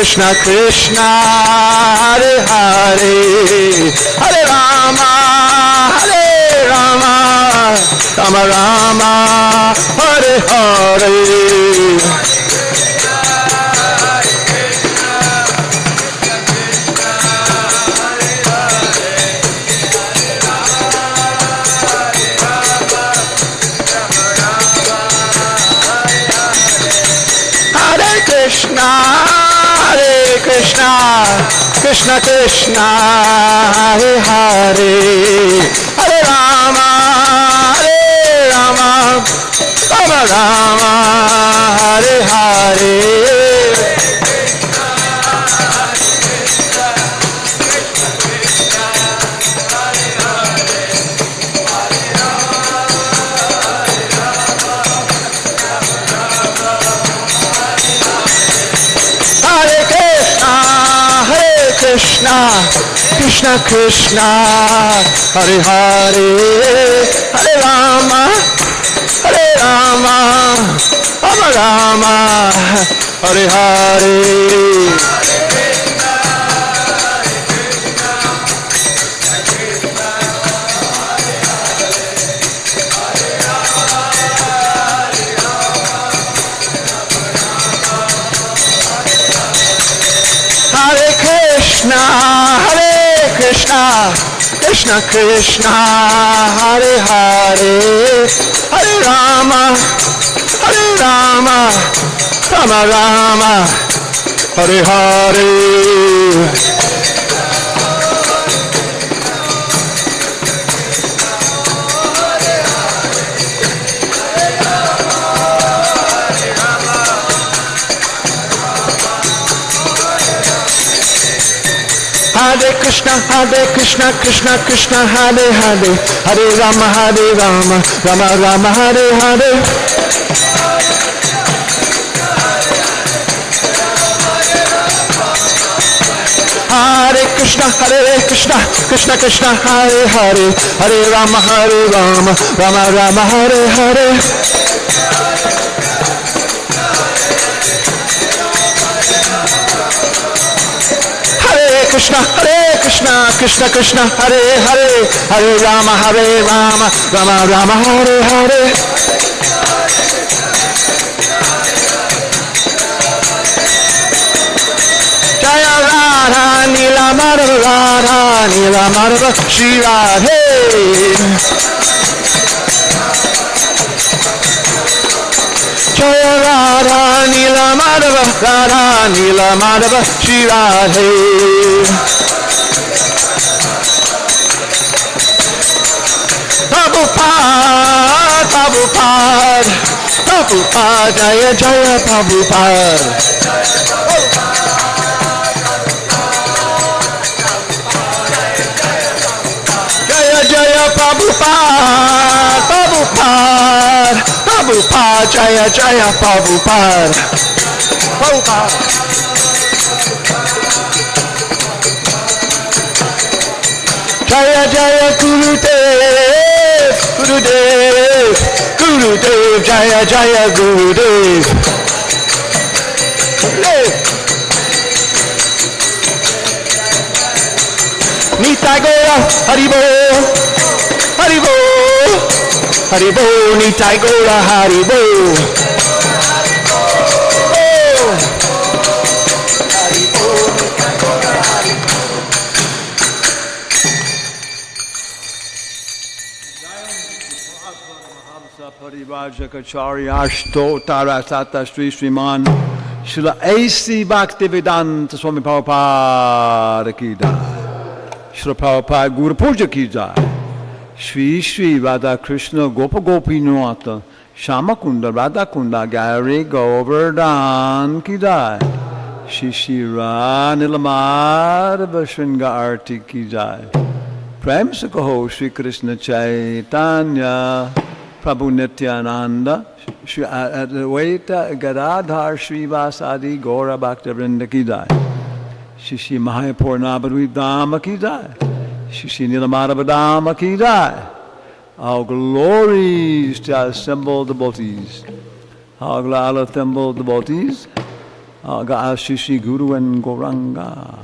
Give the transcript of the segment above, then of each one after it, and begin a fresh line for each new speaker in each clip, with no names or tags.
Krishna Krishna Hare Hare Hare Rama Rama Rama Hare Hare Hare Krishna Krishna Krishna Hare Hare Hare Rama Rama Rama Hare Hare Krishna Krishna Krishna Hare Hare Hare Rama Rama Rama Hare Hare Krishna Krishna Krishna Hare Hare Hare Rama Rama Rama Hare Hare Hare Krishna Krishna Krishna Hare Hare Hare Rama Rama Rama Hare Hare Hare Krishna Krishna Krishna Hare Hare Hare Rama Rama Rama Hare Hare Krishna Krishna Krishna Hare Hare Hare Rama Rama Rama Hare Hare Jaya Radha Nila Madhava Shri Radhe Jaya Radha Nila Madhava Shri Radhe Prabhupada Jaya Jaya Prabhupada Jaya Jaya Prabhupada Jaya Jaya Prabhupada Jaya Jaya Gurudev Jaya Jaya Gurudev Nitai Gora Haribo Nitai Gora Haribo Parivajakacharyasto Tarasata Sri Sriman Srila A.C. Bhaktivedanta Swami Prabhupada ki jai Srila Prabhupada Guru Puja ki jai Shri Shri Radha Krishna Gopa Gopinata Shamakunda Radha Kunda Gari Govardhan ki jai Shri Shri Nilamadava Shringa Arti ki jai Prem se kaho Shri Krishna Chaitanya Prabhu Nityananda, Shri Advaita Gadadhar Srivasadi Gaura Bhaktivinoda ki jai. Shri Shri Mahapurnabhadvi Dhamma ki jai. Shri Shri Nilamadava Dhamma ki jai. All glories to assembled devotees. All assembled devotees. Aga Ashishi Guru and Goranga.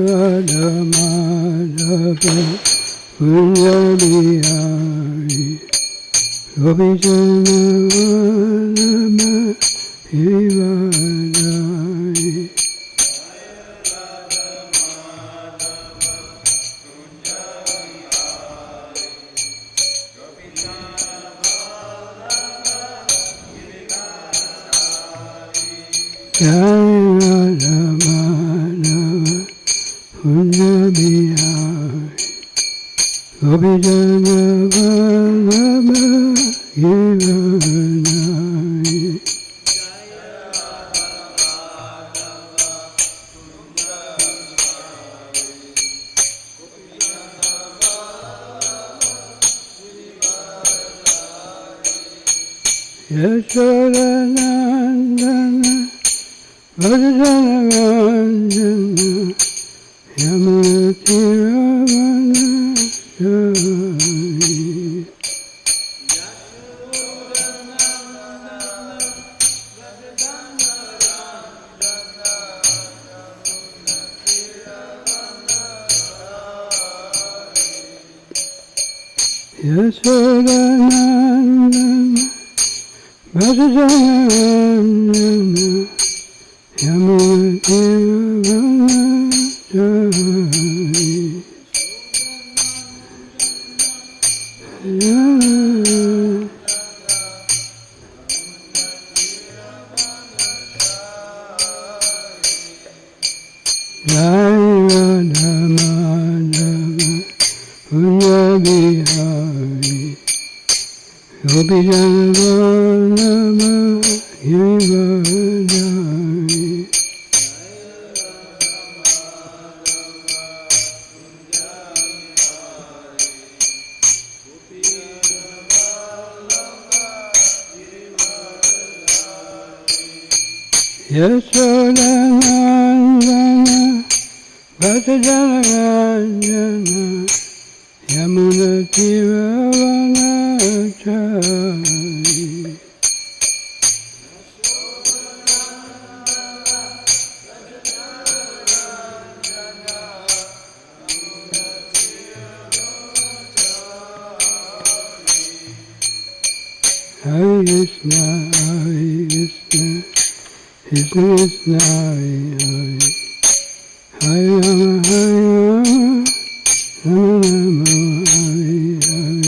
Sarvabhauma Dasa Punjabihari Gopijana Vallabha Hivadai Sarvabhauma Dasa Punjabihari Gopijana Vallabha Hivadai Yashodanandana Vajjanaranjana Yamunatiravana Jai Yashodanandana Vajjanaranjana Yamunatiravana Sarvabhauma Punjabihari Gopijana Vallabha Hivadai Yashodanandana Vajjanaranjana Yamunatiravana Jai Hare Krishna, Krishna Krishna, Hare Hare, Rama Rama, Hare Hare.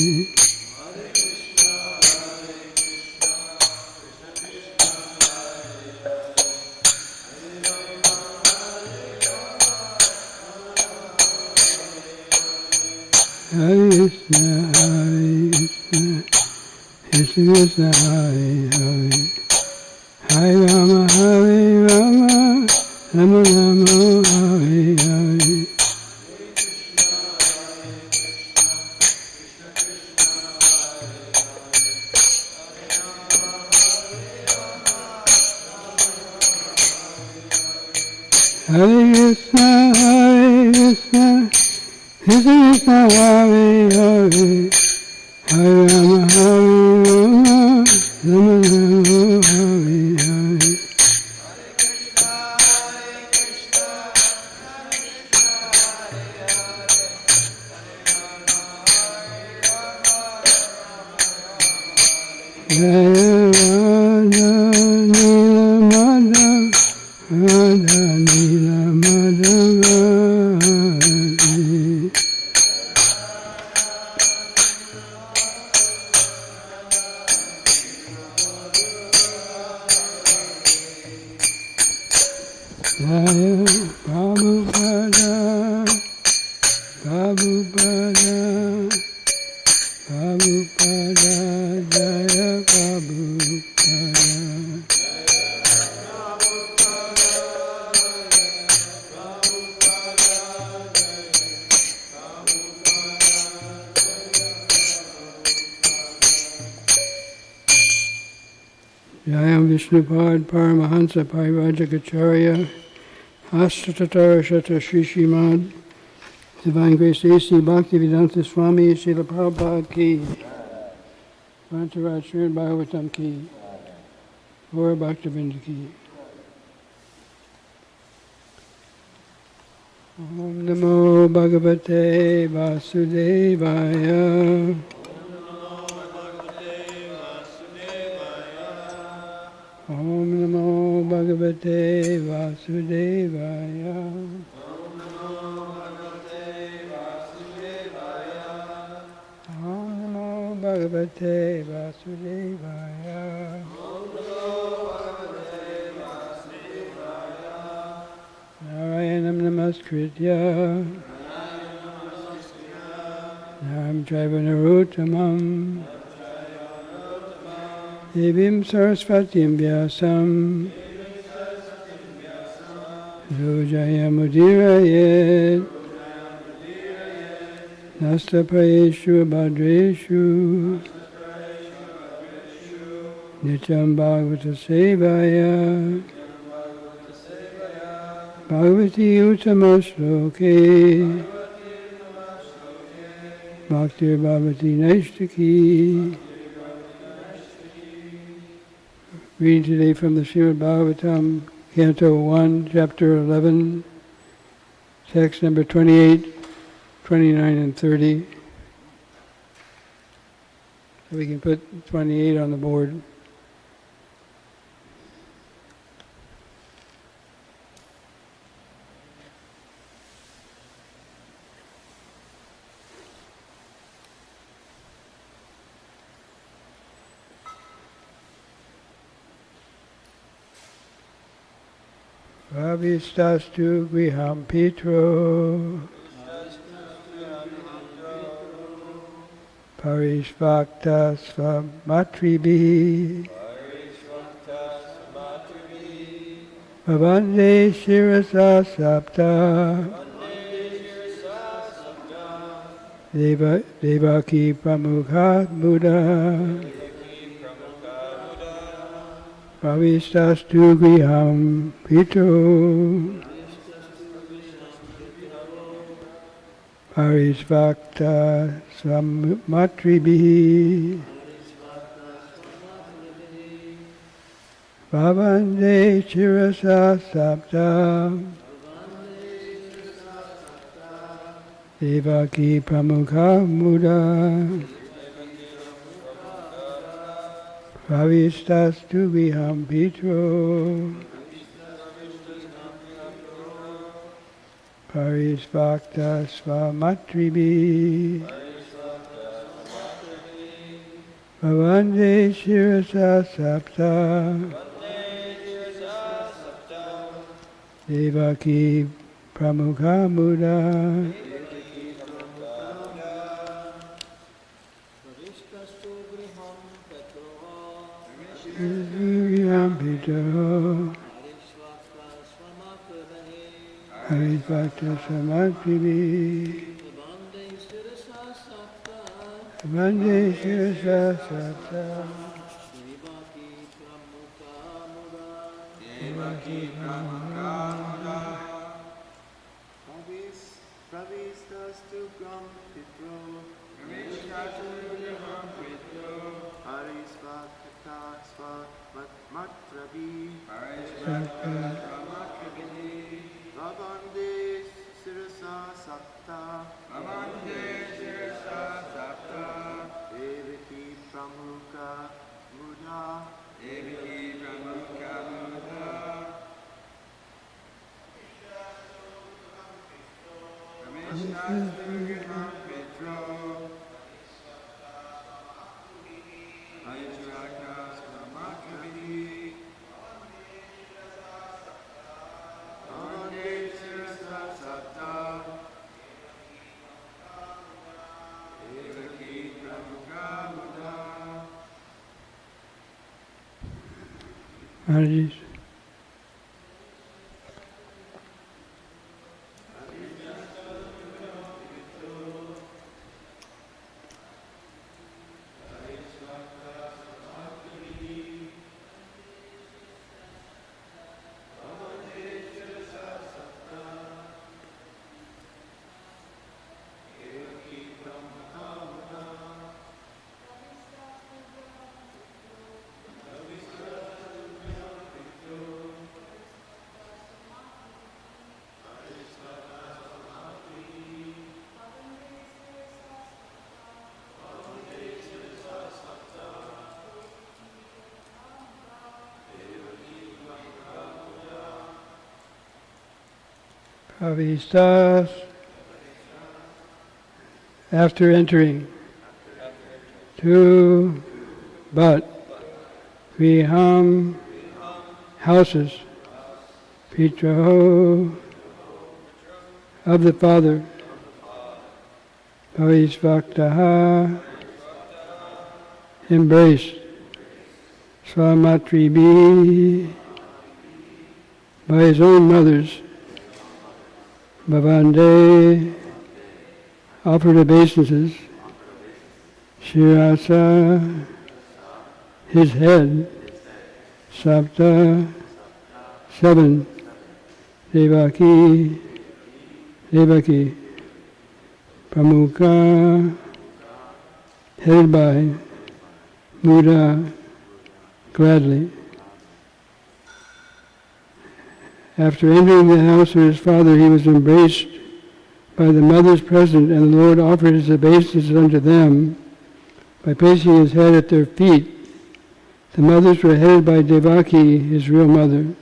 Hare Krishna, Krishna Krishna, Hare Hare, Hare Rama, Rama Rama, Hare Hare. Hare Krishna, Krishna Krishna, Hare Hare, Hare Rama, Rama Rama, Hare Hare. Jaya Radha Nila Madhava, Radha Nila Madhava. Jaya Prabhupada, Prabhupada, Prabhupada, Jaya Prabhupada. Jayam Vishnupad Paramahansa Parivrajacharya Astatatara Shata Shri Srimad Divine Grace A.C. Bhaktivedanta Swami Srila Prabhupada Ki Vantaraj Srimad Bhagavatam Ki Gaura Bhaktivinoda Ki. Om Namo Bhagavate Vasudevaya. Om Namo Bhagavate Vasudevaya. Om Namo Bhagavate Vasudevaya. Narayanam Namaskritya Naram Chaiva Narottamam Devim Sarasvatim Vyasam Rojaya Mudirayet Nasta Prayeshu Bhadreshu Nityam Bhagavata Sevaya Bhagavati Uttama-shloke Bhaktir Bhavati Naishtaki. Reading today from the Srimad Bhagavatam, Canto 1, Chapter 11, text number 28, 29, and 30. So we can put 28 on the board. Ravistastu griham pitro Parishvakta svamatribi Bhavande shirasa sapta Devaki pramukha Buddha Pravistastu griham pito Parishvakta svamatribi Bhavande shirasa sapta Devaki pramukha Buddha Svavistastu viham pitro Parisvakta svamatribi Bhavande shirasa sapta Devaki pramukha muda Viham pitro Parisvakta svamatribi Bhavande shirasa sapta
Pravistastu gram pitro Harisvakta svamatmatravi Bhavande sirasa sapta Devaki pramukha mudha
Maharaji. Avistas, after entering, to, but, viham, houses, pitraho, of the father, parisvaktaha, embraced, swamatribi, by his own mothers, Bhavande, offered obeisances, Shirasa, his head, Sapta, 7, Devaki, Pramukha, headed by Muda, gladly. After entering the house of his father, he was embraced by the mothers present, and the Lord offered his obeisances unto them by placing his head at their feet. The mothers were headed by Devaki, his real mother.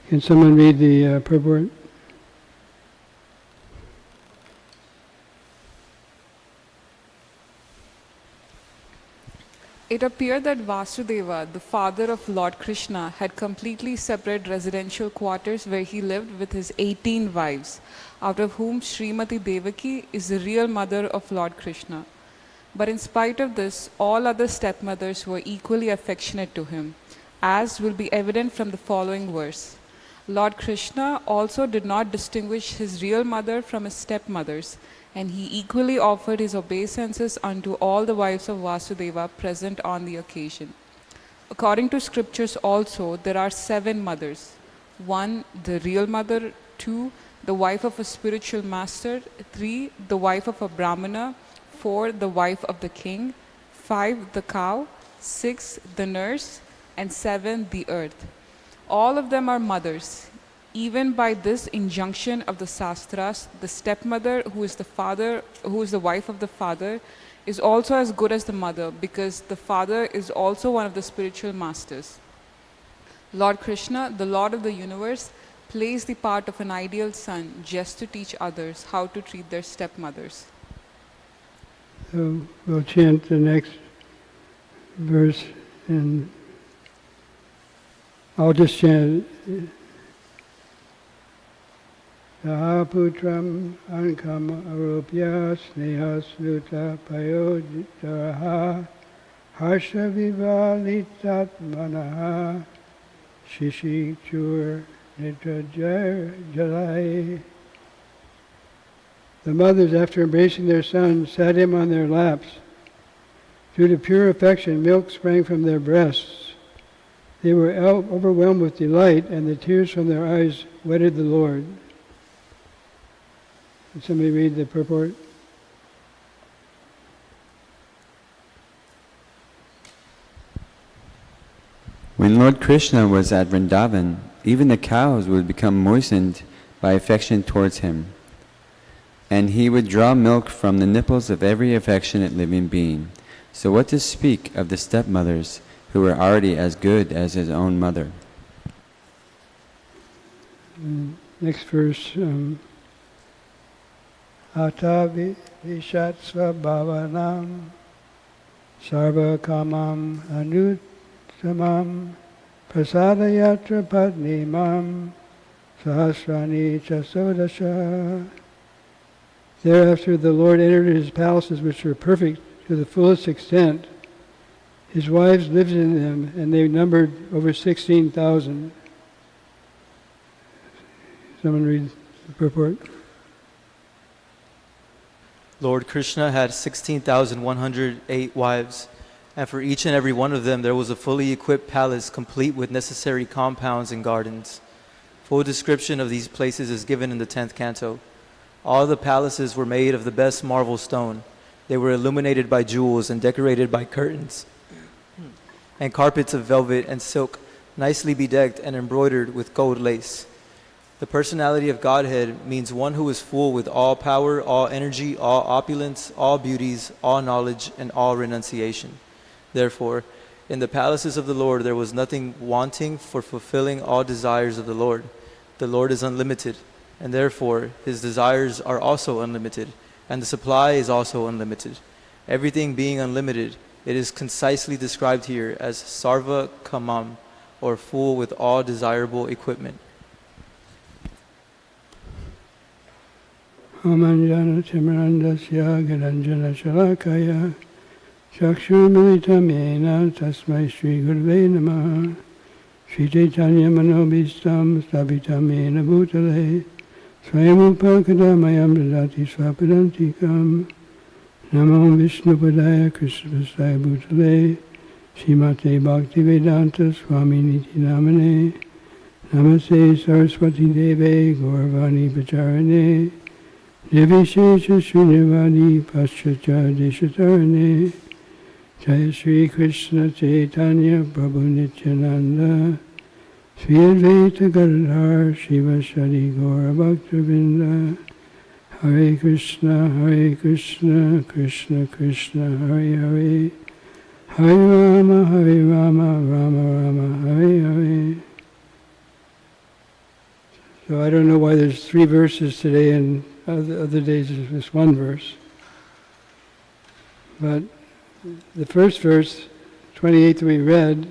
Can someone read the purport?
It appeared that Vasudeva, the father of Lord Krishna, had completely separate residential quarters where he lived with his 18 wives, out of whom Srimati Devaki is the real mother of Lord Krishna. But in spite of this, all other stepmothers were equally affectionate to him, as will be evident from the following verse. Lord Krishna also did not distinguish his real mother from his stepmothers, and he equally offered his obeisances unto all the wives of Vasudeva present on the occasion. According to scriptures also, there are 7 mothers. 1, the real mother. 2, the wife of a spiritual master. 3, the wife of a brahmana. 4, the wife of the king. 5, the cow. 6, the nurse. And 7, the earth. All of them are mothers. Even by this injunction of the Sastras, the stepmother who is the wife of the father, is also as good as the mother, because the father is also one of the spiritual masters. Lord Krishna, the Lord of the universe, plays the part of an ideal son just to teach others how to treat their stepmothers.
So we'll chant the next verse, and I'll just chant it. Sahaputram ankam aropya sneha sluta payodaraha harsha vivalitat manaha shishi chur nitra jalai. The mothers, after embracing their sons, sat him on their laps. Due to pure affection, milk sprang from their breasts. They were overwhelmed with delight, and the tears from their eyes wetted the Lord. Can somebody read the purport?
When Lord Krishna was at Vrindavan, even the cows would become moistened by affection towards him, and he would draw milk from the nipples of every affectionate living being. So what to speak of the stepmothers, who were already as good as his own mother?
Next verse. Ata vishat svabhavanam sarva kamam anuttamam prasadayatra padnimam sahasrani chasodasha. Thereafter the Lord entered his palaces, which were perfect to the fullest extent. His wives lived in them, and they numbered over 16,000. Someone read the purport.
Lord Krishna had 16,108 wives, and for each and every one of them there was a fully equipped palace complete with necessary compounds and gardens. Full description of these places is given in the 10th canto. All the palaces were made of the best marble stone. They were illuminated by jewels and decorated by curtains and carpets of velvet and silk, nicely bedecked and embroidered with gold lace. The personality of Godhead means one who is full with all power, all energy, all opulence, all beauties, all knowledge, and all renunciation. Therefore, in the palaces of the Lord there was nothing wanting for fulfilling all desires of the Lord. The Lord is unlimited, and therefore his desires are also unlimited, and the supply is also unlimited. Everything being unlimited, it is concisely described here as sarva kamam, or full with all desirable equipment.
Amanjana Timarandasya Garanjana Shalakaya Chakshurmilitamena Tasmai Shri Gurve Namaha Shri Chaitanya Manobhistam Stapitamena Bhutale Swayamupakadamayam Dadati Swapadantikam Namo Vishnu Padaya Krishna Prasthaya Bhutale Srimate Bhaktivedanta Swami Niti Namane Namaste Saraswati Deve Gauravani Pacharane Nivishesha Shunyavadi Paschacha Deshatarane Jaya Shri Krishna Chaitanya Prabhu Nityananda Sri Advaita Gadadhar Shiva Shadi Gaura Bhaktavinda Hare Krishna Krishna Krishna Hare Hare Hare Rama Rama Rama Hare Hare. So I don't know why there's 3 verses today and other days there's just 1 verse. But the first verse, 28 that we read,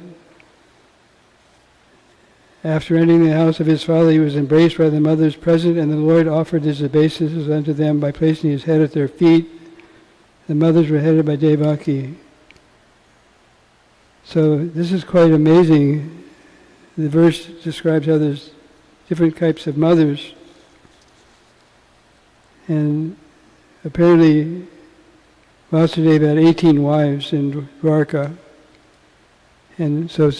after entering the house of his father, he was embraced by the mothers present, and the Lord offered his obeisances unto them by placing his head at their feet. The mothers were headed by Devaki. So this is quite amazing. The verse describes how there's different types of mothers. And apparently Vasudeva had 18 wives in Dwarka. And so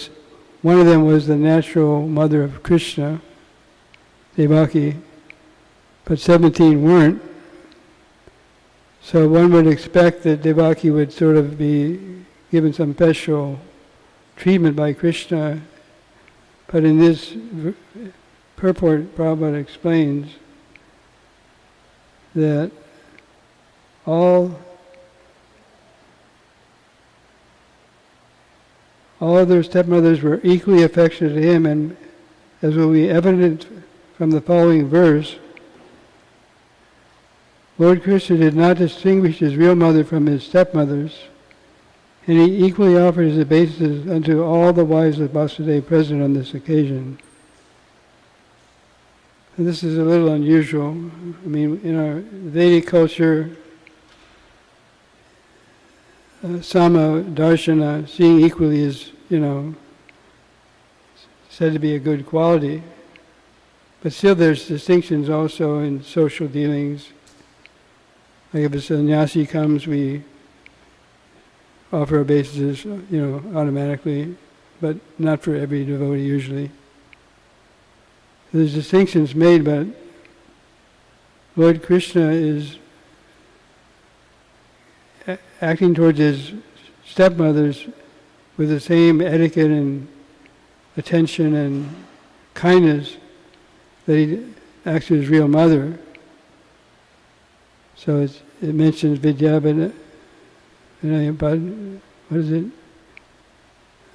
one of them was the natural mother of Krishna, Devaki, but 17 weren't. So one would expect that Devaki would sort of be given some special treatment by Krishna. But in this purport, Prabhupada explains that all of their stepmothers were equally affectionate to him, and as will be evident from the following verse, Lord Krishna did not distinguish his real mother from his stepmothers, and he equally offered his obeisances unto all the wives of Vasudeva present on this occasion. And this is a little unusual. I mean, in our Vedic culture, Sama Darshana, seeing equally, is, said to be a good quality. But still there's distinctions also in social dealings. Like if a sannyasi comes, we offer obeisances, automatically, but not for every devotee usually. There's distinctions made, but Lord Krishna is acting towards his stepmothers with the same etiquette and attention and kindness that he acts to his real mother. So it mentions Vidya, but what is it?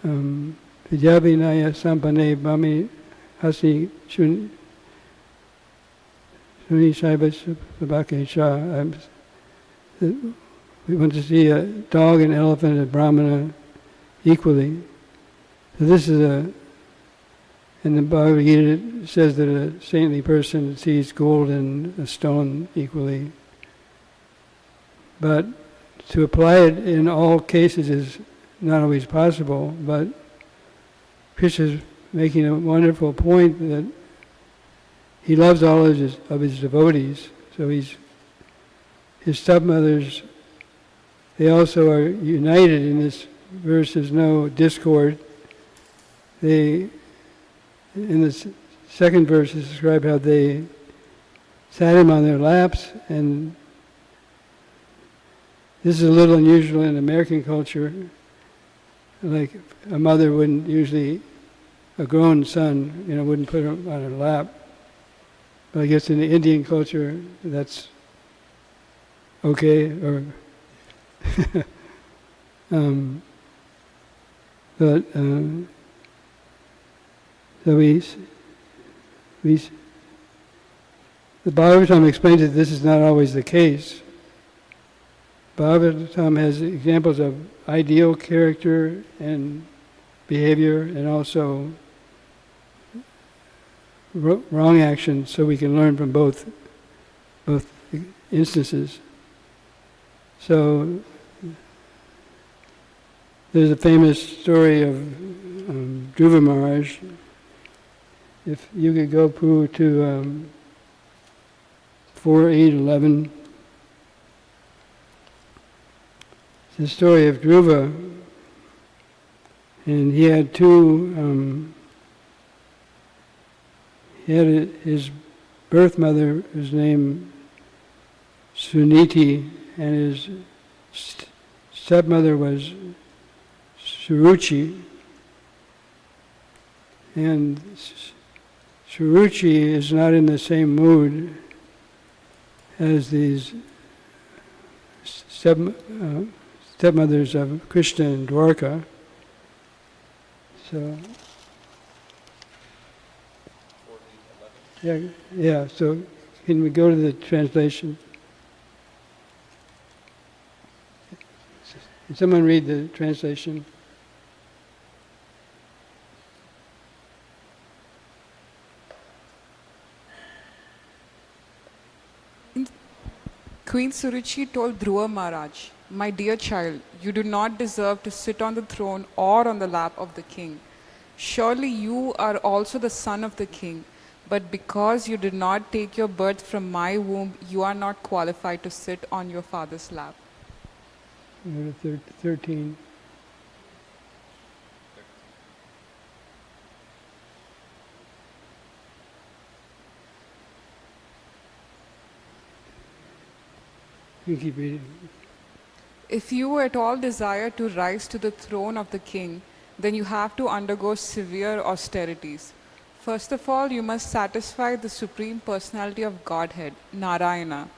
Vidya Vinaya Sampane Bhami Hasi Shuni Shaiva Sabake Shah. We want to see a dog, an elephant, a brahmana equally. So this is in the Bhagavad Gita it says that a saintly person sees gold and a stone equally. But to apply it in all cases is not always possible, but Krishna is making a wonderful point that he loves all of his devotees. So his stepmothers, they also are united in this verse. There's no discord. In the second verse, it describes how they sat him on their laps, and this is a little unusual in American culture. Like a mother wouldn't usually, a grown son, wouldn't put him on her lap. But I guess in the Indian culture, that's okay. Or so the Bhagavatam explains that this is not always the case. Bhagavatam has examples of ideal character and behavior, and also wrong actions, so we can learn from both instances. So there's a famous story of Dhruva Maharaj. If you could go to 4:8:11. It's the story of Dhruva, and he had his birth mother was named Suniti, and his stepmother was Suruchi. And Suruchi is not in the same mood as these stepmothers of Krishna and Dwarka. So, yeah. So, can we go to the translation? Can someone read the translation?
Queen Suruchi told Dhruva Maharaj, "My dear child, you do not deserve to sit on the throne or on the lap of the king. Surely you are also the son of the king, but because you did not take your birth from my womb, you are not qualified to sit on your father's lap."
13. You keep reading.
If you at all desire to rise to the throne of the king, then you have to undergo severe austerities. First of all, you must satisfy the Supreme Personality of Godhead, Narayana.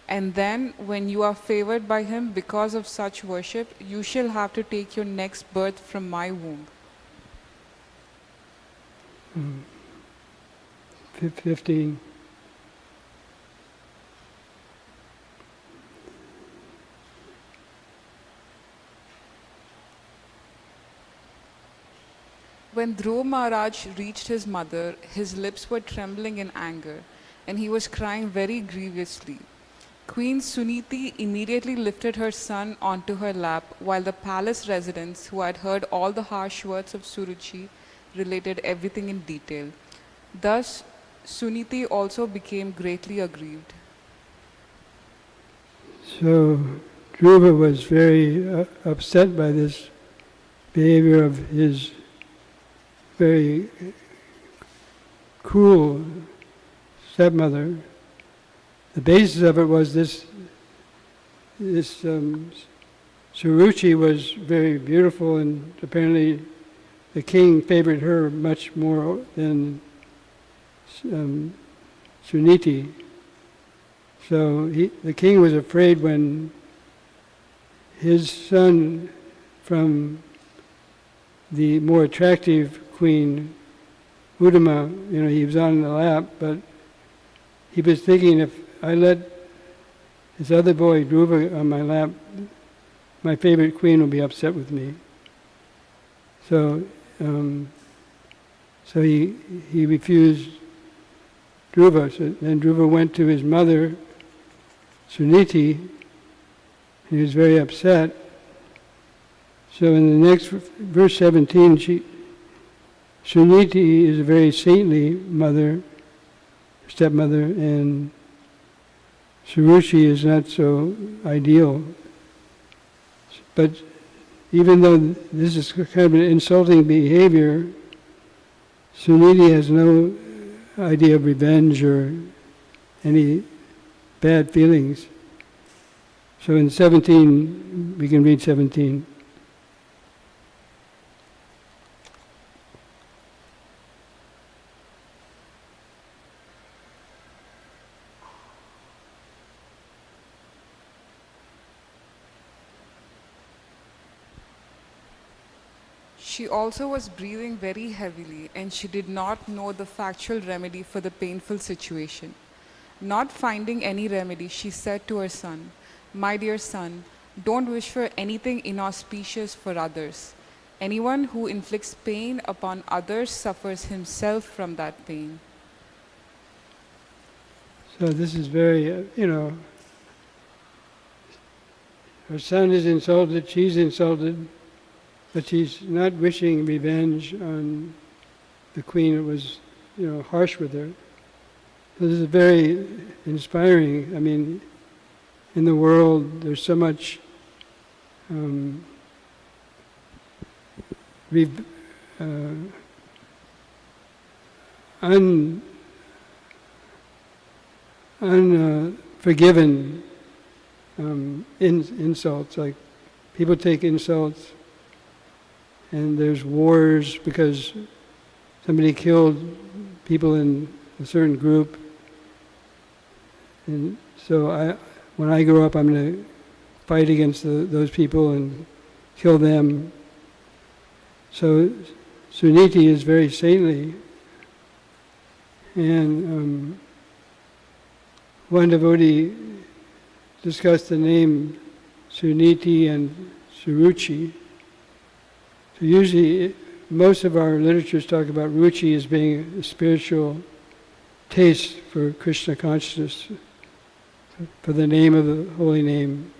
And then, when you are favored by him because of such worship, you shall have to take your next birth from my womb.
15.
When Dhruva Maharaj reached his mother, his lips were trembling in anger, and he was crying very grievously. Queen Suniti immediately lifted her son onto her lap, while the palace residents, who had heard all the harsh words of Suruchi, related everything in detail. Thus, Suniti also became greatly aggrieved.
So Dhruva was very upset by this behavior of his very cruel stepmother. The basis of it was this Suruchi was very beautiful, and apparently the king favored her much more than Suniti. So the king was afraid when his son from the more attractive queen, Uddama, he was on the lap, but he was thinking, if I let this other boy, Dhruva, on my lap, my favorite queen will be upset with me. So he refused Dhruva. So then Dhruva went to his mother, Suniti. He was very upset. So in the next verse 17, Suniti is a very saintly mother, stepmother, and Suruchi is not so ideal. But even though this is kind of an insulting behavior, Suniti has no idea of revenge or any bad feelings. So in 17, we can read 17.
She also was breathing very heavily, and she did not know the factual remedy for the painful situation. Not finding any remedy, she said to her son, "My dear son, don't wish for anything inauspicious for others. Anyone who inflicts pain upon others suffers himself from that pain."
So this is very, her son is insulted, she's insulted, but she's not wishing revenge on the queen that was, harsh with her. So this is very inspiring. I mean, in the world, there's so much unforgiven insults. Like people take insults, and there's wars because somebody killed people in a certain group. And so when I grow up, I'm going to fight against those people and kill them. So Suniti is very saintly. And one devotee discussed the name Suniti and Suruchi. So usually, most of our literatures talk about ruchi as being a spiritual taste for Krishna consciousness, for the name of the holy name.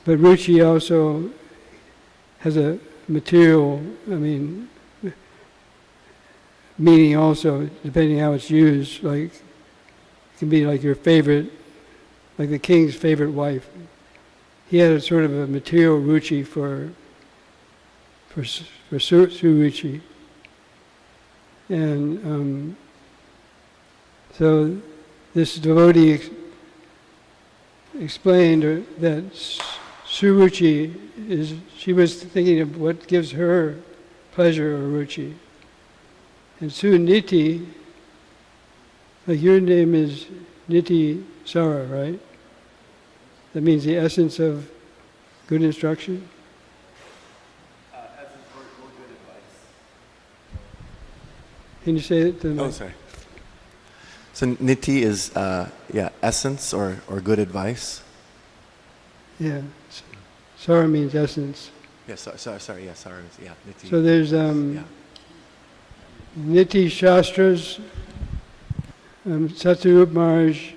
But ruchi also has a material, meaning also, depending how it's used. Like, it can be like your favorite, like the king's favorite wife. He had a sort of a material ruchi for Suruchi. And so this devotee explained that Suruchi she was thinking of what gives her pleasure or ruchi. And Suniti, like your name is Niti Sara, right? That means the essence of good instruction?
Essence or good advice.
Can you say it to the
Oh,
mic?
sorry. So niti is, essence or good advice.
Yeah. Sara means essence.
Yes, sorry, yeah, sorry, yeah, niti.
So there's
yeah.
Niti Shastras. Satyarup Maharaj,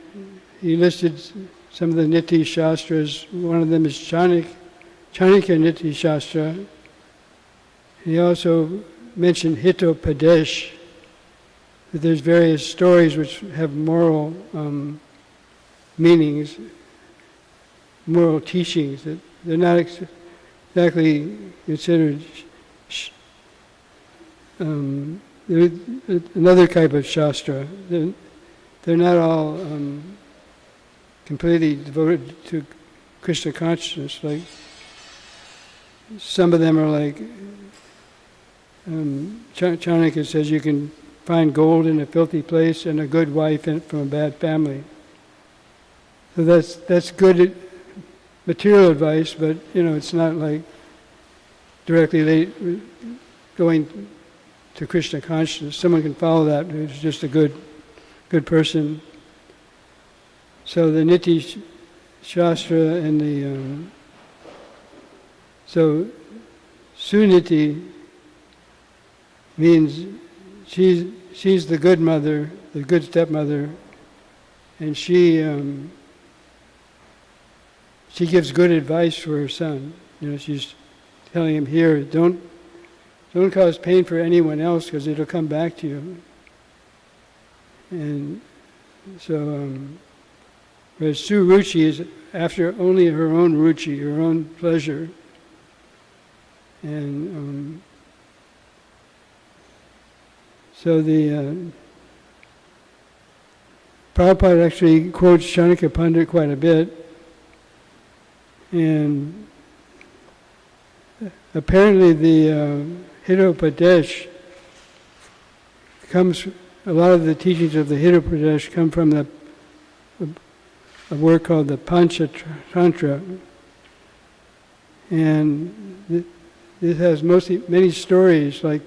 he listed some of the Niti Shastras. One of them is Chanakya Niti Shastra. He also mentioned Hitopadesh, that there's various stories which have moral meanings, moral teachings, that they're not exactly considered they're another type of Shastra. They're not all completely devoted to Krishna consciousness. Like some of them are like Chanakya says, you can find gold in a filthy place and a good wife from a bad family. So that's good material advice, but it's not like directly going to Krishna consciousness. Someone can follow that who's just a good person. So the Niti Shastra and the so Suniti means she's the good mother, the good stepmother, and she gives good advice for her son. She's telling him, here, don't cause pain for anyone else because it'll come back to you. And so, whereas Suruchi is after only her own ruchi, her own pleasure. And so the Prabhupada actually quotes Chanakya Pandit quite a bit. And apparently the Hitopadesh comes, a lot of the teachings of the Hitopadesh come from a work called the Pancha Tantra. And this has many stories, like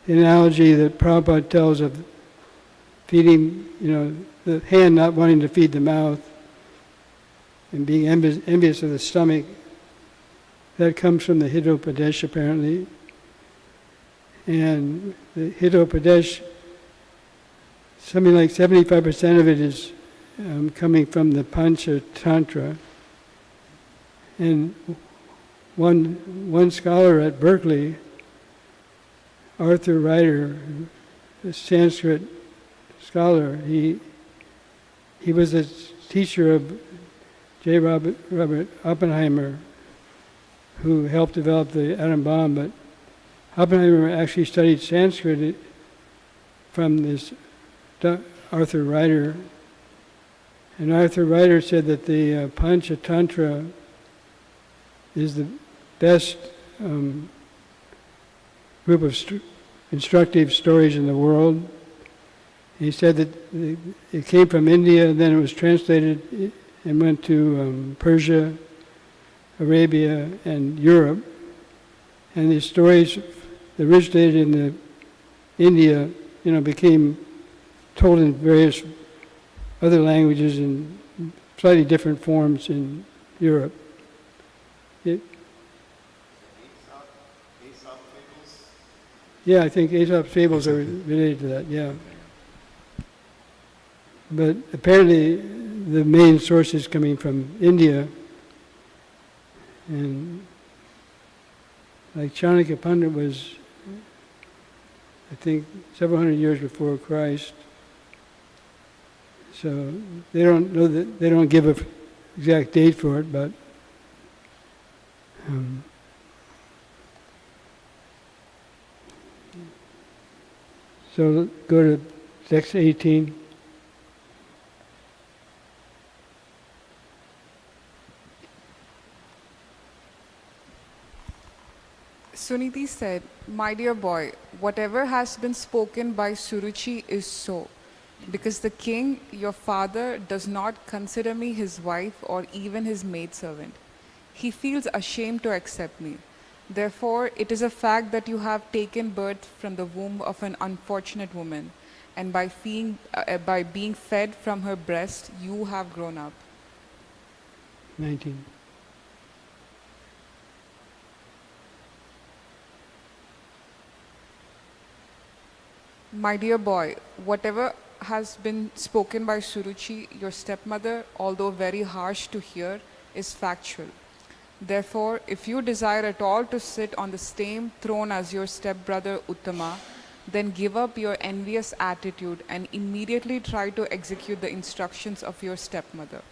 the analogy that Prabhupada tells of feeding, the hand not wanting to feed the mouth and being envious of the stomach. That comes from the Hitopadesh, apparently. And the Hitopadesh, something like 75% of it is coming from the Pancha Tantra. And one scholar at Berkeley, Arthur Ryder, a Sanskrit scholar, he was a teacher of J. Robert Oppenheimer, who helped develop the atom bomb, but Oppenheimer actually studied Sanskrit from this Arthur Ryder. And Arthur Ryder said that the Pancha Tantra is the best group of instructive stories in the world. He said that it came from India, and then it was translated and went to Persia, Arabia, and Europe. And these stories that originated in India, became told in various other languages in slightly different forms in Europe.
Aesop fables?
Yeah, I think Aesop's fables are related to that, yeah. But apparently the main source is coming from India. And like Chanakya Pandit was, I think, several hundred years before Christ. So they don't know that, they don't give an exact date for it, but so go to text 18.
Suniti said, "My dear boy, whatever has been spoken by Suruchi is so, because the king, your father, does not consider me his wife or even his maidservant. He feels ashamed to accept me. Therefore, it is a fact that you have taken birth from the womb of an unfortunate woman, and by being fed from her breast, you have grown up.
19.
My dear boy, whatever has been spoken by Suruchi, your stepmother, although very harsh to hear, is factual. Therefore, if you desire at all to sit on the same throne as your stepbrother Uttama, then give up your envious attitude and immediately try to execute the instructions of your stepmother.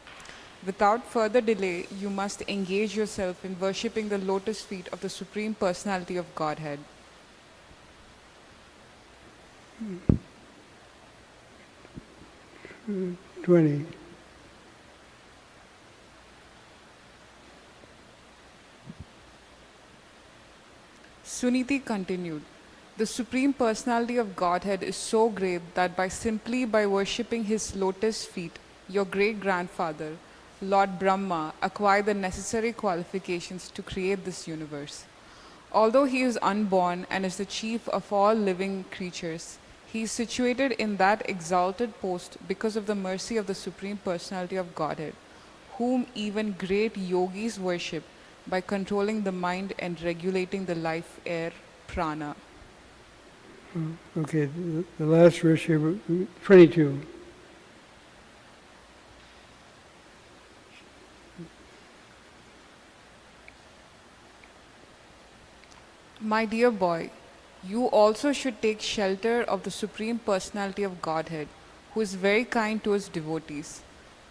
Without further delay, you must engage yourself in worshipping the lotus feet of the Supreme Personality of Godhead.
20.
Suniti continued, the Supreme Personality of Godhead is so great that by worshipping his lotus feet, your great-grandfather, Lord Brahma, acquired the necessary qualifications to create this universe. Although he is unborn and is the chief of all living creatures, he is situated in that exalted post because of the mercy of the Supreme Personality of Godhead, whom even great yogis worship by controlling the mind and regulating the life air, prana.
Okay, the last verse here, 22.
My dear boy, you also should take shelter of the Supreme Personality of Godhead, who is very kind to his devotees.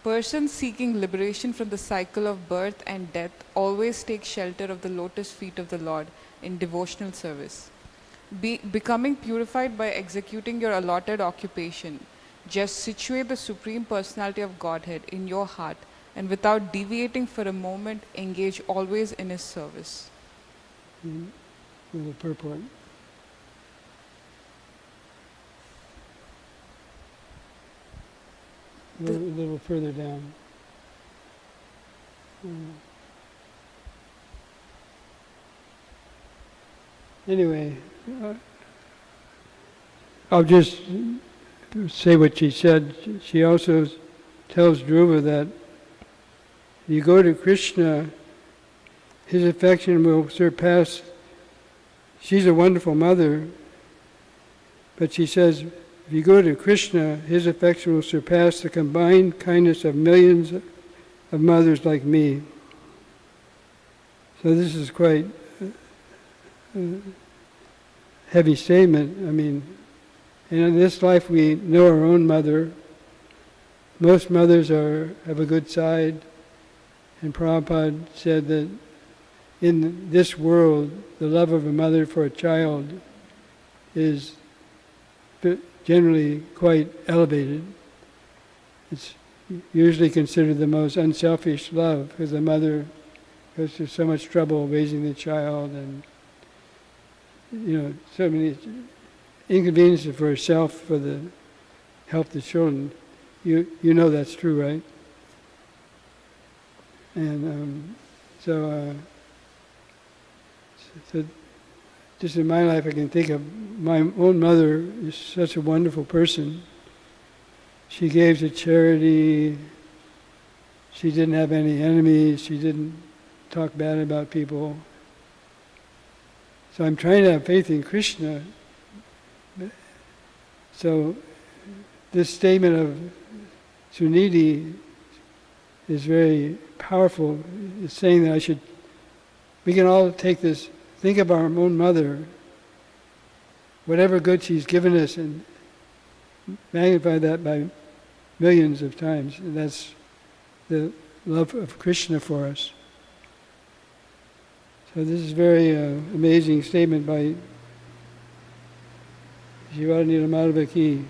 Persons seeking liberation from the cycle of birth and death always take shelter of the lotus feet of the Lord in devotional service. Becoming purified by executing your allotted occupation, just situate the Supreme Personality of Godhead in your heart and without deviating for a moment, engage always in his service.
With a purport. A little further down. Anyway, I'll just say what she said. She also tells Dhruva that if you go to Krishna, his affection will surpass. She's a wonderful mother, but she says, if you go to Krishna, his affection will surpass the combined kindness of millions of mothers like me. So this is quite a heavy statement. I mean, and in this life we know our own mother. Most mothers have a good side, and Prabhupada said that in this world, the love of a mother for a child is generally quite elevated. It's usually considered the most unselfish love because the mother goes through so much trouble raising the child and, so many inconveniences for herself, for the help the children. You know that's true, right? And so just in my life, I can think of my own mother is such a wonderful person. She gave to charity. She didn't have any enemies. She didn't talk bad about people. So I'm trying to have faith in Krishna. So this statement of Suniti is very powerful. It's saying that we can all take this, think of our own mother, whatever good she's given us, and magnify that by millions of times. And that's the love of Krishna for us. So this is a very amazing statement by Shivaranila Madhavaki.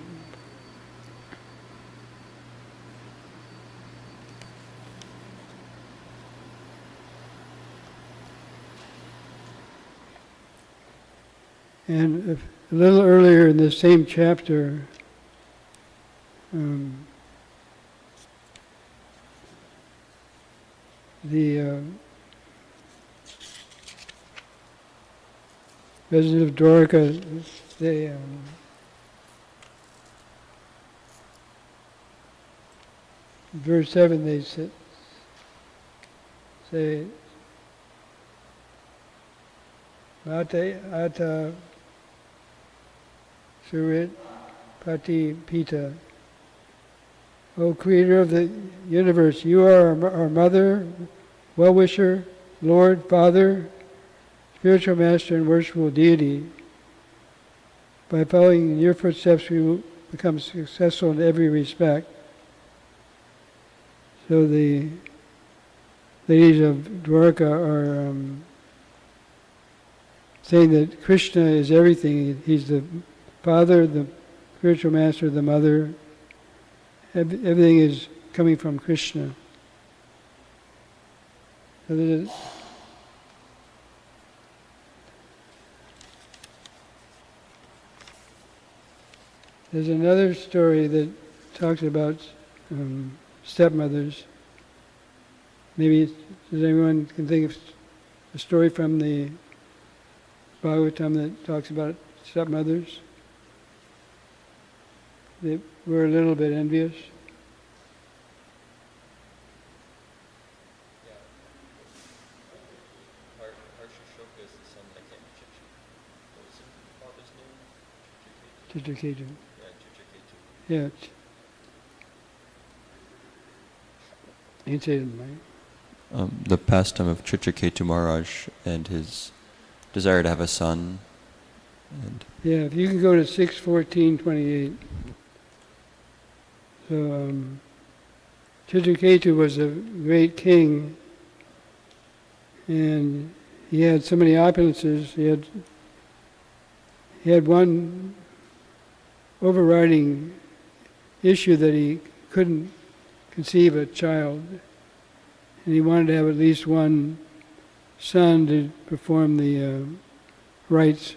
And a little earlier in this same chapter, the resident of Dwarka, they verse 7 they say Ata Surit Pati Pita. O Creator of the universe, you are our Mother, well-wisher, Lord, Father, spiritual Master, and worshipful Deity. By following in your footsteps, we will become successful in every respect. So the ladies of Dwarka are saying that Krishna is everything. He's the Father, the spiritual Master, the Mother. Everything is coming from Krishna. So there's another story that talks about stepmothers. Maybe does anyone can think of a story from the Bhagavatam that talks about stepmothers? They were a little bit envious. Chitraketu. Yeah. You can say it in my...
The pastime of Chitraketu Maharaj and his desire to have a son. And
yeah, if you can go to 6:14:28. So Chitraketu was a great king, and he had so many opulences. He had one overriding issue that he couldn't conceive a child, and he wanted to have at least one son to perform the rites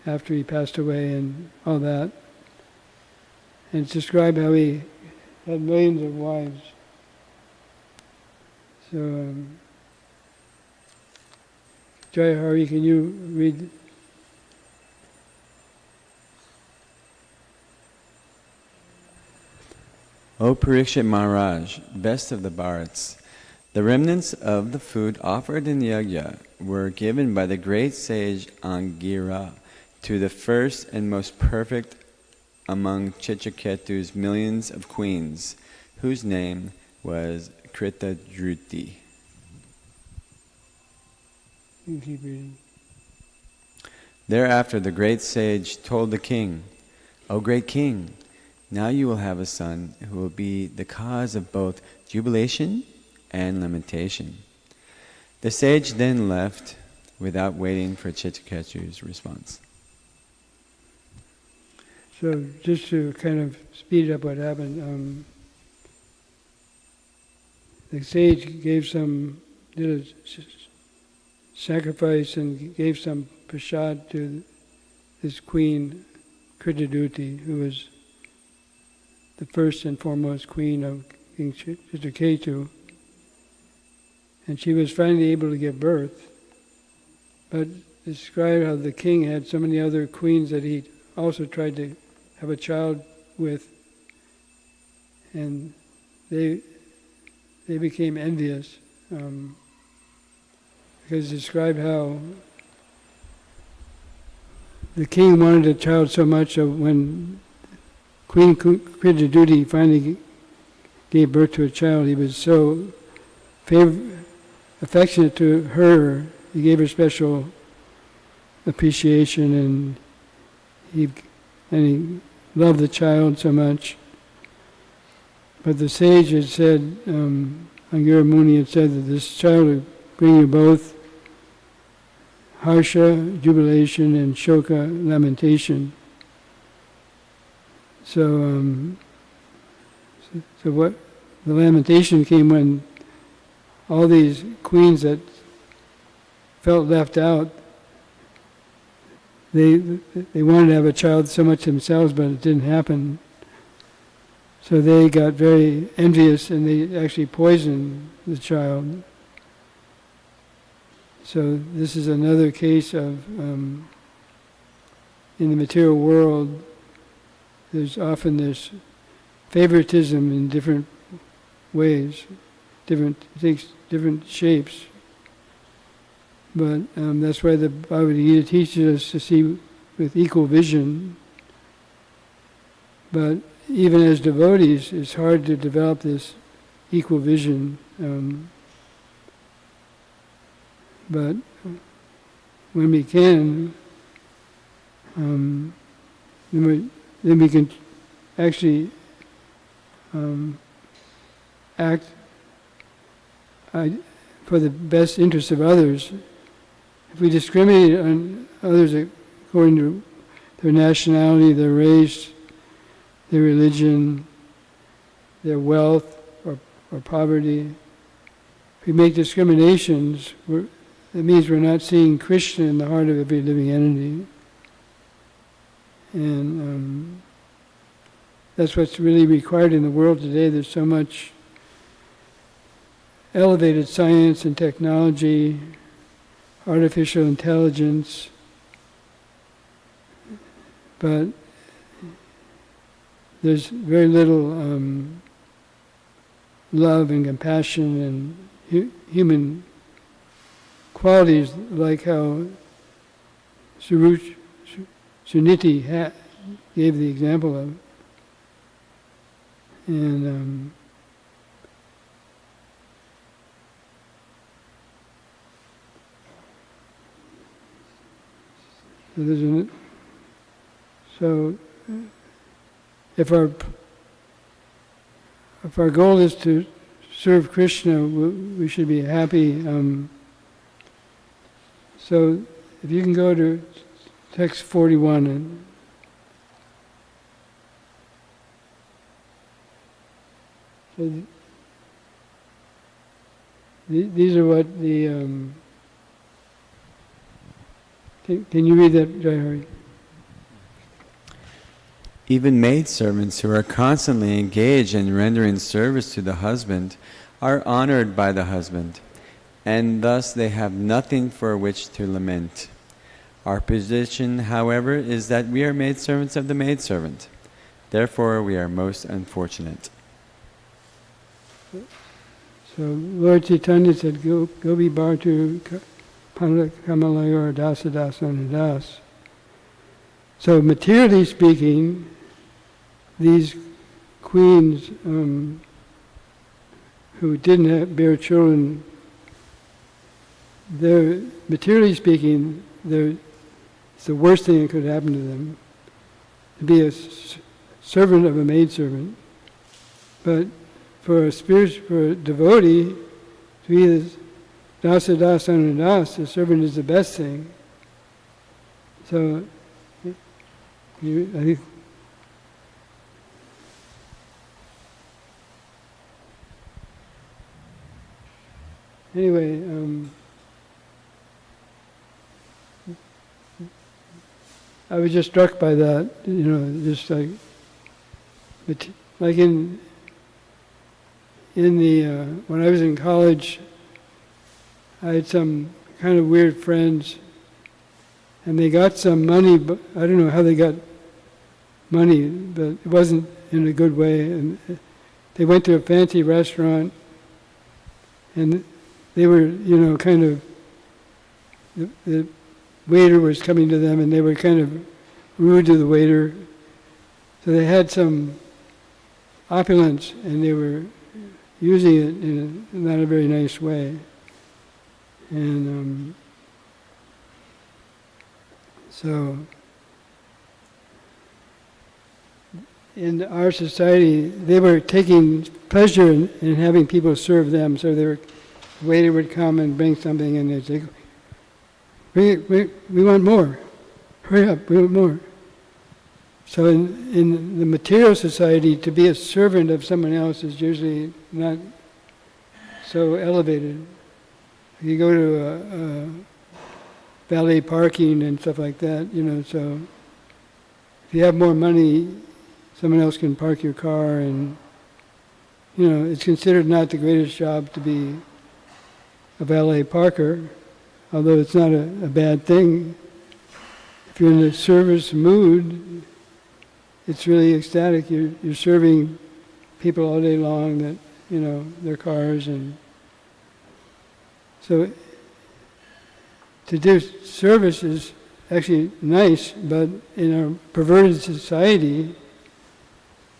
after he passed away and all that. And it's described how he had millions of wives. So, Jayahari, can you read?
O Parikshit Maharaj, best of the Bharats, the remnants of the food offered in yajna were given by the great sage Angira to the first and most perfect among Chitraketu's millions of queens, whose name was Kritadruti.
You keep reading.
Thereafter the great sage told the king, O great king, now you will have a son who will be the cause of both jubilation and lamentation. The sage then left without waiting for Chitraketu's response.
So just to kind of speed up what happened, the sage did a sacrifice and gave some prasad to this queen, Kritaduti, who was the first and foremost queen of King Chitraketu. And she was finally able to give birth. But described how the king had so many other queens that he also tried to have a child with, and they became envious because it described how the king wanted a child so much that when Queen Kritaduti finally gave birth to a child, he was so affectionate to her, he gave her special appreciation, and he loved the child so much. But the sage had said, Angira Muni had said that this child would bring you both harsha, jubilation, and shoka, lamentation. So what the lamentation came when all these queens that felt left out, they wanted to have a child so much themselves, but it didn't happen. So they got very envious and they actually poisoned the child. So this is another case of, in the material world, there's often this favoritism in different ways, takes different shapes. But that's why the Bhagavad Gita teaches us to see with equal vision. But even as devotees, it's hard to develop this equal vision. But when we can, then we can actually act for the best interests of others. If we discriminate on others according to their nationality, their race, their religion, their wealth or poverty, if we make discriminations, that means we're not seeing Krishna in the heart of every living entity. And that's what's really required in the world today. There's so much elevated science and technology, artificial intelligence, but there's very little love and compassion and human qualities, like how Suniti gave the example of. And so if our goal is to serve Krishna, we should be happy. So if you can go to text 41 and so these are what the can you read that, Jayahari?
Even maidservants who are constantly engaged in rendering service to the husband are honored by the husband, and thus they have nothing for which to lament. Our position, however, is that we are maidservants of the maidservant. Therefore, we are most unfortunate.
So Lord Chaitanya said, Gopi Bhartu Kamalayor Dasa Dasa Das. So materially speaking, these queens who didn't bear children, they're, materially speaking, it's the worst thing that could happen to them, to be a servant of a maidservant. But for a devotee, to be this dasa dasa anudas, the servant is the best thing. So, I think. Anyway, I was just struck by that, just like in the when I was in college, I had some kind of weird friends, and they got some money, but I don't know how they got money, but it wasn't in a good way. And they went to a fancy restaurant, and they were, kind of, the waiter was coming to them, and they were kind of rude to the waiter. So they had some opulence, and they were using it in not a very nice way. And so in our society, they were taking pleasure in having people serve them. So the waiter would come and bring something, and they'd say, we want more. Hurry up, we want more. So in the material society, to be a servant of someone else is usually not so elevated. You go to valet parking and stuff like that, so if you have more money, someone else can park your car, and, it's considered not the greatest job to be a valet parker, although it's not a bad thing. If you're in a service mood, it's really ecstatic. You're serving people all day long that, their cars, and so to do service is actually nice, but in a perverted society,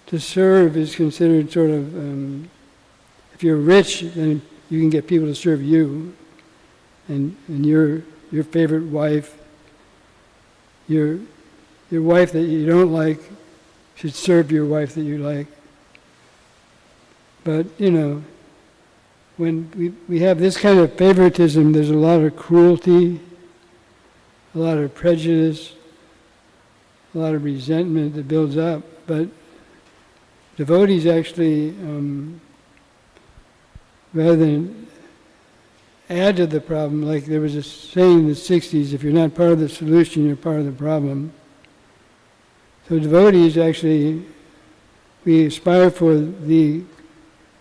to serve is considered sort of, if you're rich, then you can get people to serve you, and your favorite wife, your wife that you don't like should serve your wife that you like. But, when we have this kind of favoritism, there's a lot of cruelty, a lot of prejudice, a lot of resentment that builds up. But devotees actually, rather than add to the problem, like there was a saying in the 60s, if you're not part of the solution, you're part of the problem. So devotees actually, we aspire for the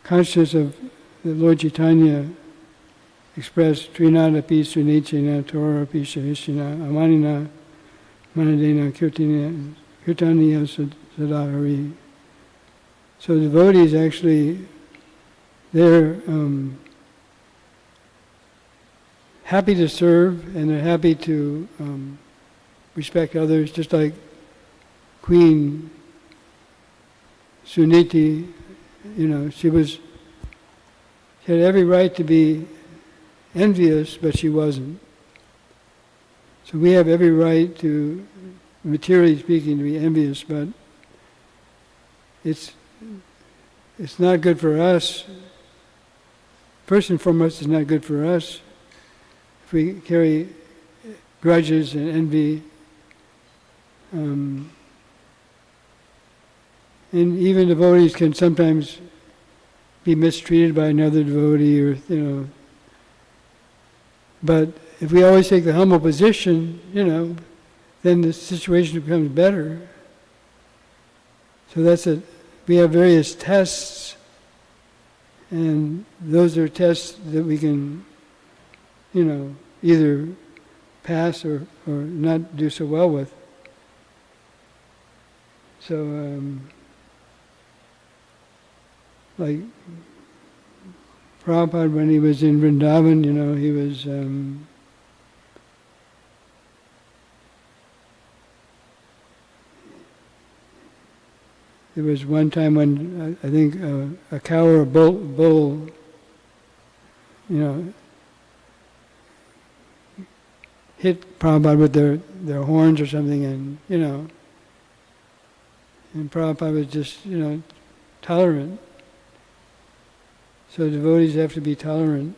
consciousness of the Lord Chaitanya expressed, Trinada pi sunichena Torah pi shahishina amanina manadena kirtaniya sadahari. So devotees actually, they're happy to serve, and they're happy to respect others, just like Queen Suniti, she had every right to be envious, but she wasn't. So we have every right to, materially speaking, to be envious, but it's not good for us. First and foremost, it's not good for us. If we carry grudges and envy, and even devotees can sometimes be mistreated by another devotee, or but if we always take the humble position, then the situation becomes better. So we have various tests, and those are tests that we can, either pass or not do so well with. So, like Prabhupada, when he was in Vrindavan, he was there was one time when I think a cow or a bull, hit Prabhupada with their horns or something, and and Prabhupada was just tolerant. So devotees have to be tolerant.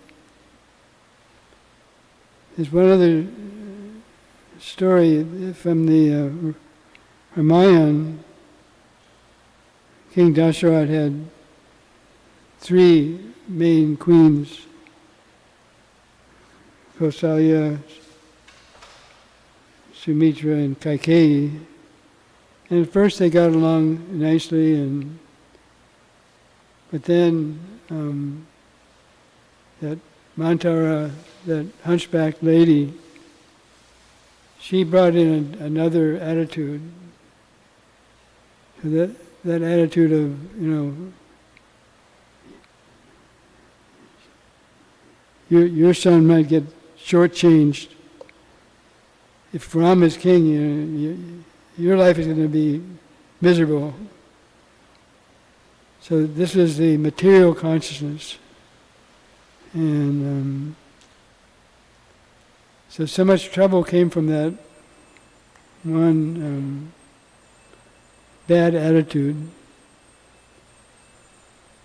There's one other story from the Ramayana. King Dasharatha had 3 main queens: Kausalya, Sumitra, and Kaikeyi. And at first they got along nicely, but then that Mantara, that hunchback lady, she brought in another attitude. So that attitude of, your son might get shortchanged. If Ram is king, your life is going to be miserable. So this is the material consciousness. And so much trouble came from that one bad attitude.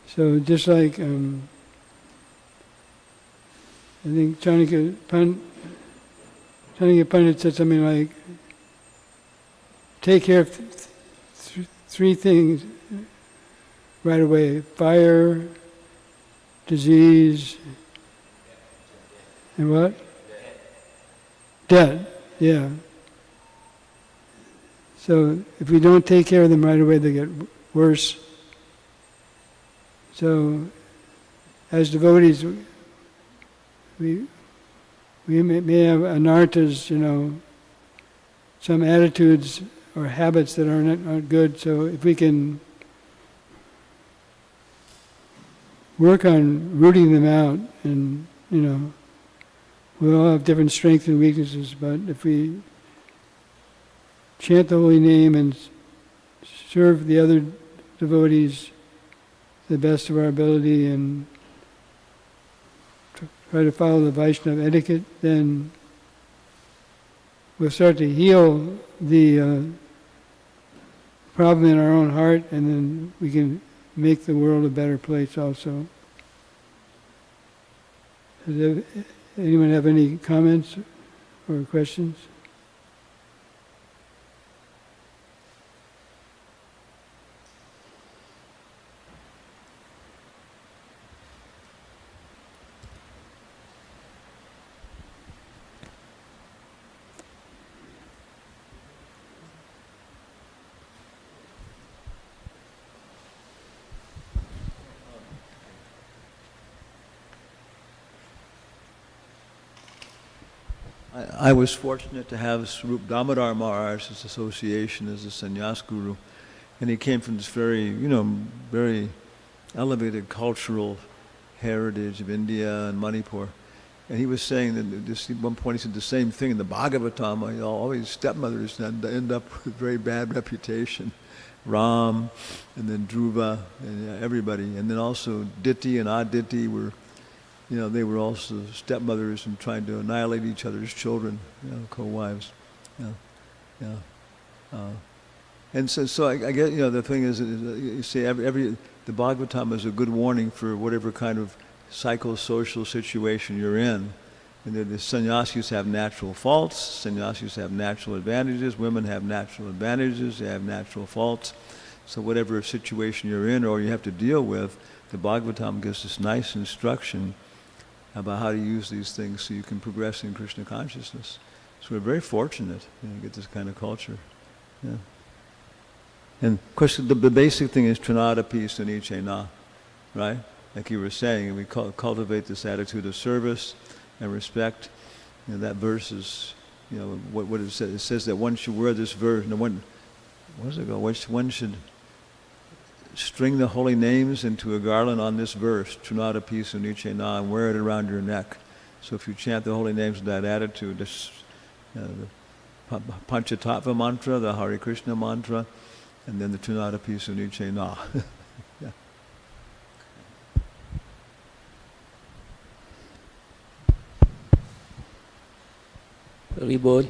So just like, I think Chanakya Pandit said something like, take care of 3 things right away: fire, disease, and what? Debt, yeah. So if we don't take care of them right away, they get worse. So as devotees, we may have anarthas, some attitudes or habits that aren't good. So if we can work on rooting them out, and we all have different strengths and weaknesses, but if we chant the holy name and serve the other devotees to the best of our ability and try to follow the Vaishnava etiquette, then we'll start to heal the problem in our own heart, and then we can make the world a better place also. Does anyone have any comments or questions?
I was fortunate to have Swarup Damodar Maharaj's association as a sannyas guru, and he came from this very, very elevated cultural heritage of India and Manipur. And he was saying that at one point he said the same thing in the Bhagavatam. All these stepmothers end up with a very bad reputation. Ram, and then Dhruva, and everybody. And then also Diti and Aditi were, they were also stepmothers and trying to annihilate each other's children, co-wives. And so I get, the thing is you see, the Bhagavatam is a good warning for whatever kind of psychosocial situation you're in. And the sannyasis have natural faults, sannyasis have natural advantages, women have natural advantages, they have natural faults. So whatever situation you're in or you have to deal with, the Bhagavatam gives this nice instruction about how to use these things so you can progress in Krishna consciousness. So we're very fortunate to get this kind of culture. Yeah. And of course the basic thing is Trinadapi Suniche Na, right? Like you were saying, and we cultivate this attitude of service and respect. That verse is, what it says. It says that one should wear this verse. No, one should string the holy names into a garland on this verse, Trinadapi Suniche Na, and wear it around your neck. So if you chant the holy names with that attitude, this, the Panchatattva mantra, the Hare Krishna mantra, and then the Trinadapi Suniche Na. Yeah.
Haribol.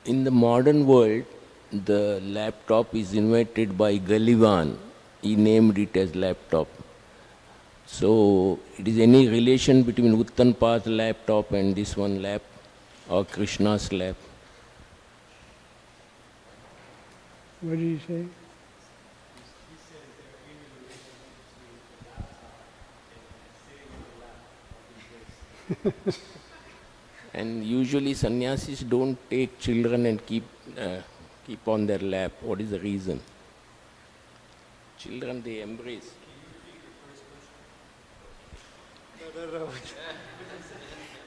In the modern world, the laptop is invented by Galivan. He named it as laptop. So, it is any relation between Uttanpad's laptop and this one lap, or Krishna's lap?
What did he say?
And usually sannyasis don't take children and keep on their lap. What is the reason? Children they embrace.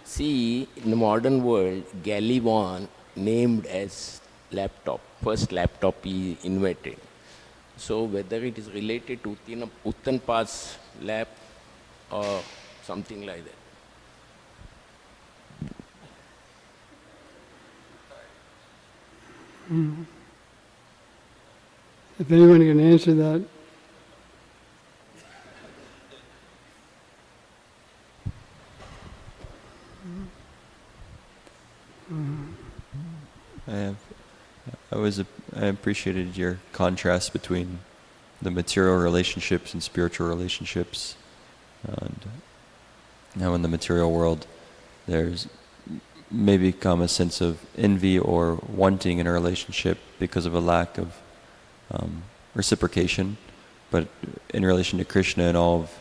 See, in the modern world, Galivan named as laptop, first laptop he invented. So whether it is related to Uttanpad's lap or something like that.
If anyone can answer that.
I appreciated your contrast between the material relationships and spiritual relationships, and how in the material world there's maybe come a sense of envy or wanting in a relationship because of a lack of reciprocation, but in relation to Krishna and all of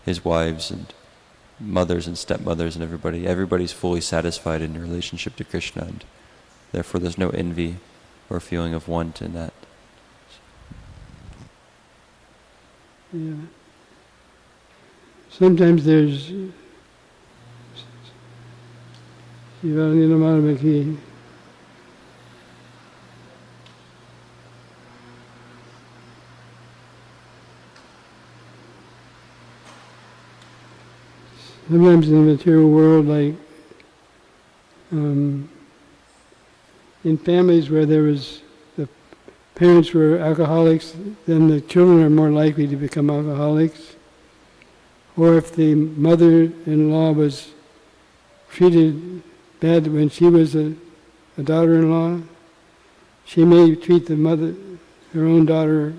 his wives and mothers and stepmothers and everybody. Everybody's fully satisfied in your relationship to Krishna, and therefore there's no envy or feeling of want in that.
Yeah. Sometimes there's sometimes in the material world, like in families where the parents were alcoholics, then the children are more likely to become alcoholics. Or if the mother-in-law was treated bad when she was a daughter-in-law, she may treat her own daughter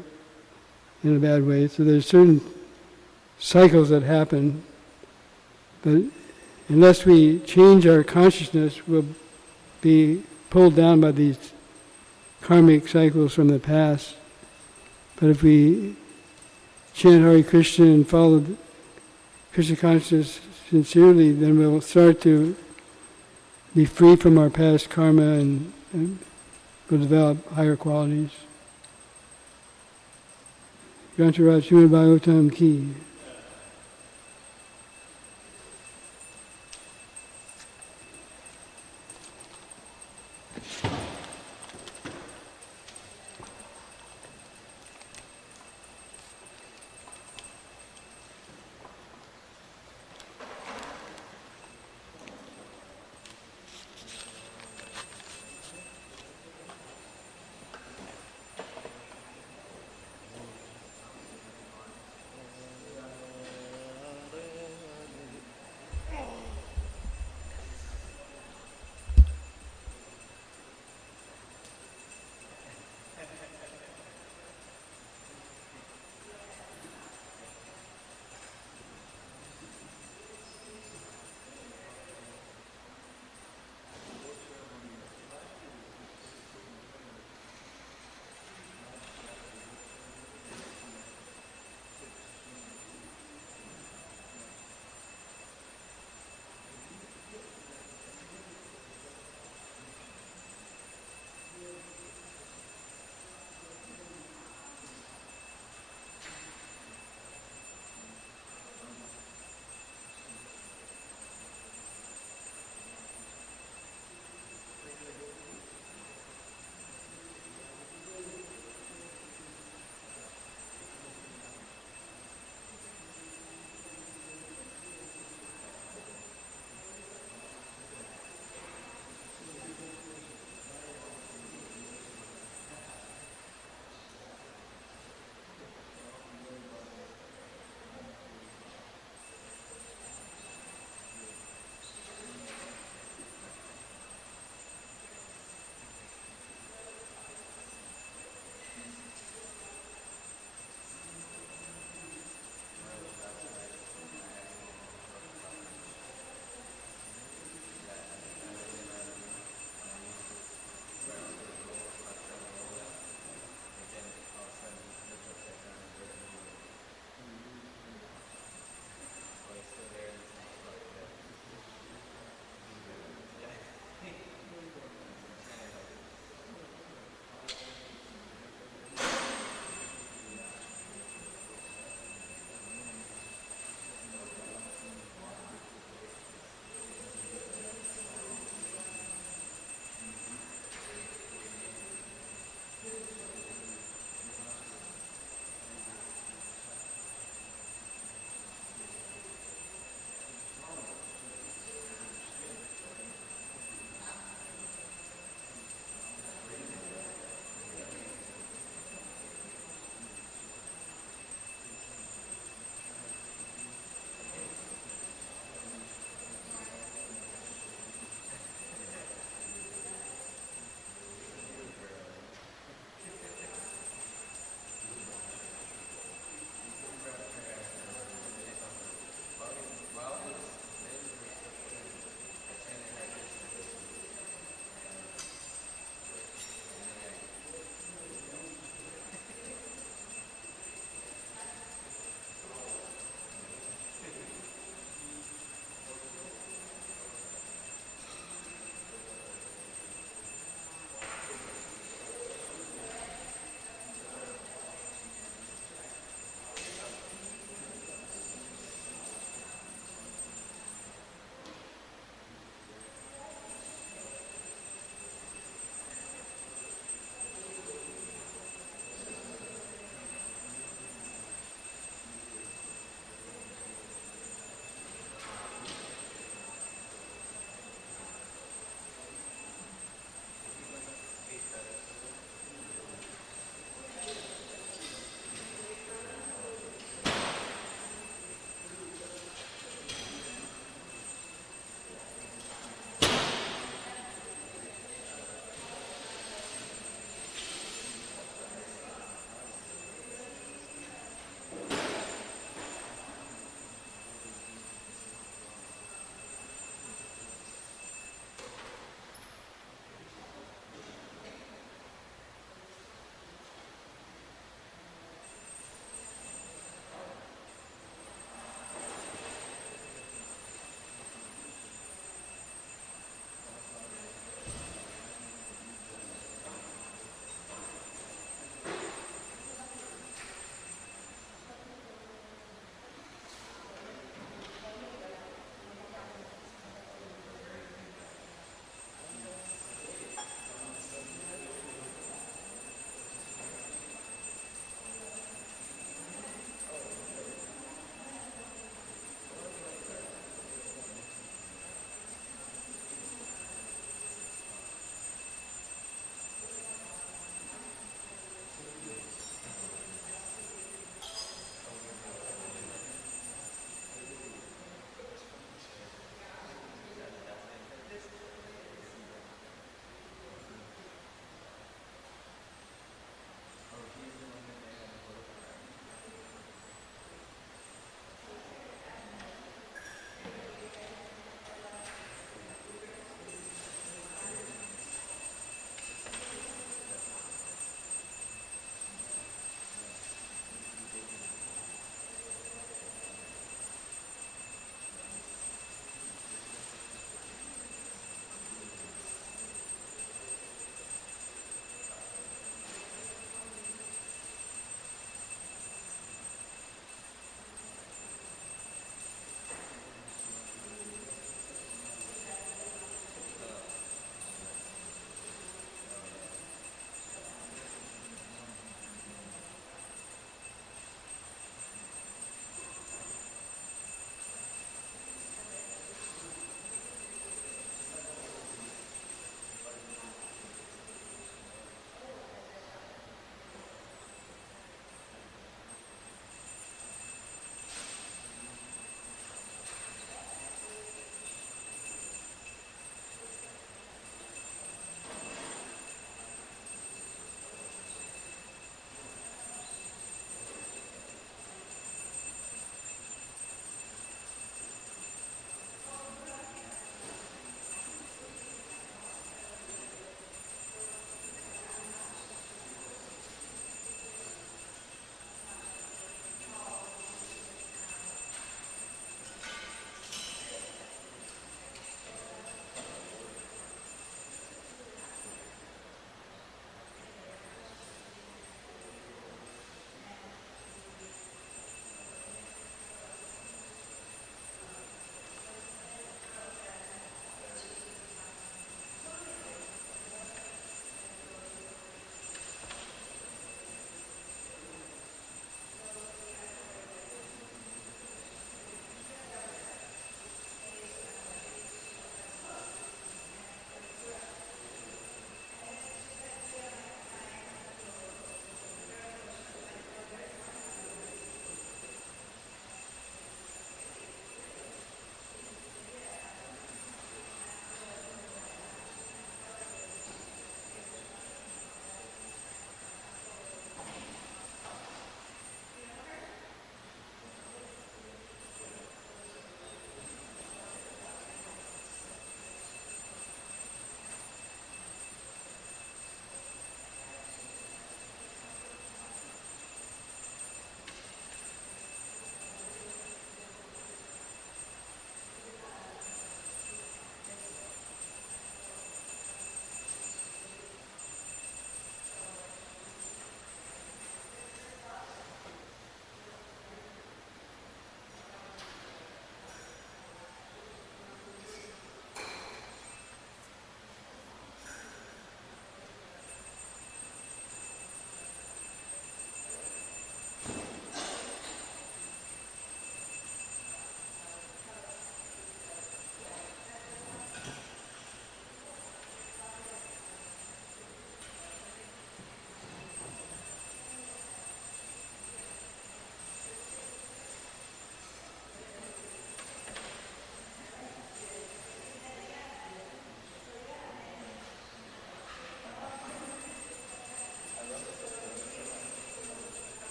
in a bad way. So there's certain cycles that happen. But unless we change our consciousness, we'll be pulled down by these karmic cycles from the past. But if we chant Hare Krishna and follow Krishna consciousness sincerely, then we'll start to be free from our past karma and we'll develop higher qualities. Grantaraj Srimad Bhagavatam Ki.